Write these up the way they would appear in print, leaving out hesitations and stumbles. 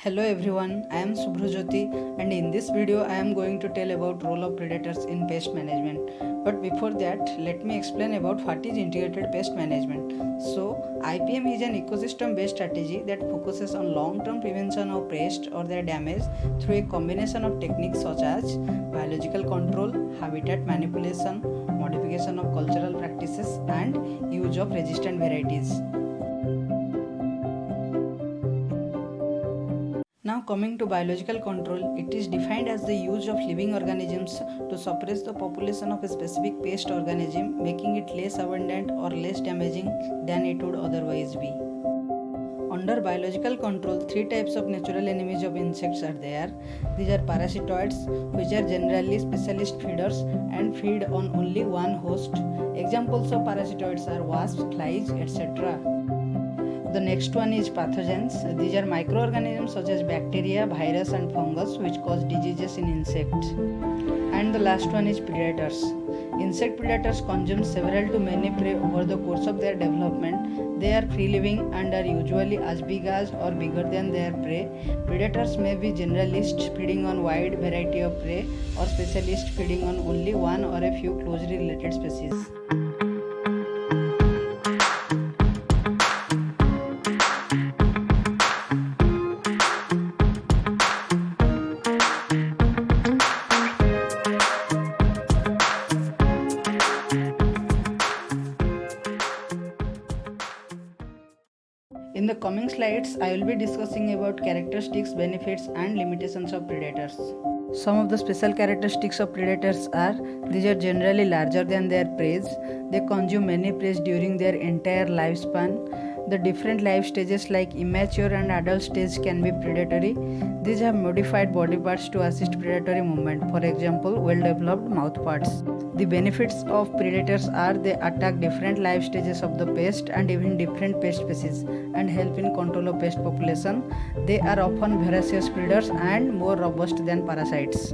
Hello everyone, I am Subhrajyoti and in this video I am going to tell about role of predators in pest management. But before that, let me explain about what is integrated pest management. So, IPM is an ecosystem based strategy that focuses on long-term prevention of pests or their damage through a combination of techniques such as biological control, habitat manipulation, modification of cultural practices and use of resistant varieties. Now coming to biological control, it is defined as the use of living organisms to suppress the population of a specific pest organism, making it less abundant or less damaging than it would otherwise be. Under biological control, three types of natural enemies of insects are there. These are parasitoids, which are generally specialist feeders and feed on only one host. Examples of parasitoids are wasps, flies, etc. The next one is pathogens. These are microorganisms such as bacteria, virus and fungus which cause diseases in insects. And the last one is predators. Insect predators consume several to many prey over the course of their development. They are free living and are usually as big as or bigger than their prey. Predators may be generalists feeding on wide variety of prey or specialists feeding on only one or a few closely related species. In the coming slides, I will be discussing about characteristics, benefits and limitations of predators. Some of the special characteristics of predators are, these are generally larger than their prey. They consume many prey during their entire lifespan. The different life stages like immature and adult stage can be predatory. These have modified body parts to assist predatory movement, for example, well-developed mouth parts. The benefits of predators are they attack different life stages of the pest and even different pest species and help in control of pest population. They are often voracious predators and more robust than parasites.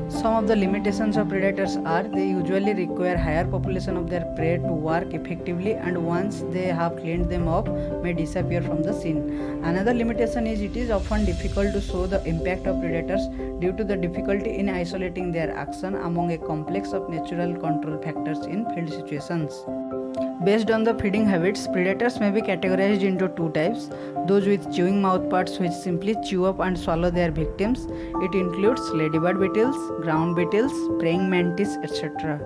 Some of the limitations of predators are they usually require higher population of their prey to work effectively and once they have cleaned them up may disappear from the scene. Another limitation is it is often difficult to show the impact of predators due to the difficulty in isolating their action among a complex of natural control factors in field situations. Based on the feeding habits, predators may be categorized into two types. Those with chewing mouthparts which simply chew up and swallow their victims. It includes ladybird beetles, ground beetles, praying mantis, etc.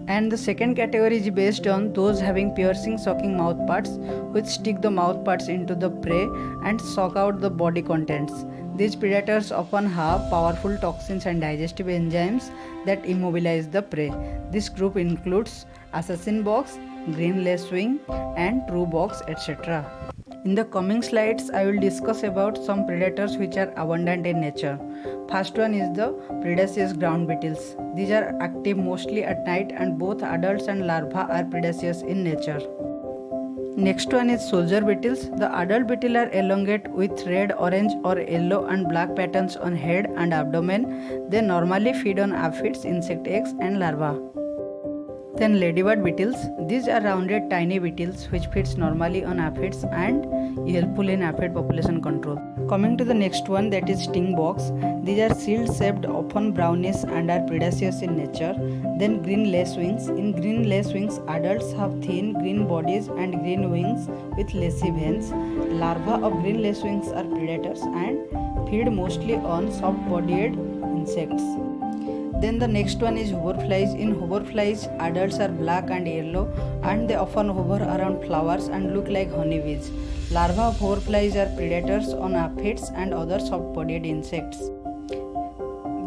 And the second category is based on those having piercing sucking mouthparts which stick the mouthparts into the prey and suck out the body contents. These predators often have powerful toxins and digestive enzymes that immobilize the prey. This group includes assassin bugs, green lacewing and true bugs, etc. In the coming slides, I will discuss about some predators which are abundant in nature. First one is the predaceous ground beetles. These are active mostly at night and both adults and larvae are predaceous in nature. Next one is soldier beetles. The adult beetle are elongate with red, orange or yellow and black patterns on head and abdomen. They normally feed on aphids, insect eggs and larvae. Then ladybird beetles. These are rounded tiny beetles which feeds normally on aphids and helpful in aphid population control. Coming to the next one, that is sting bugs. These are shield shaped, often brownish and are predaceous in nature. Then green lacewings. In green lacewings, adults have thin green bodies and green wings with lacy veins. Larvae of green lacewings are predators and feed mostly on soft-bodied insects. Then the next one is hoverflies. In hoverflies, adults are black and yellow and they often hover around flowers and look like honeybees. Larvae of hoverflies are predators on aphids and other soft-bodied insects.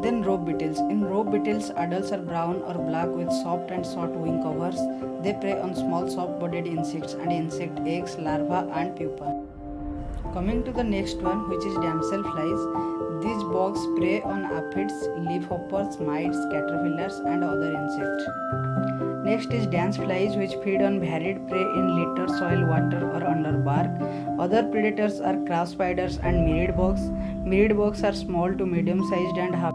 Then rope beetles. In rope beetles, adults are brown or black with soft and short wing covers. They prey on small soft-bodied insects and insect eggs, larvae and pupa. Coming to the next one, which is damsel flies. These bugs prey on aphids, leafhoppers, mites, caterpillars and other insects. Next is dance flies, which feed on varied prey in litter, soil, water, or under bark. Other predators are crab spiders and myriad bugs. Myriad bugs are small to medium sized and have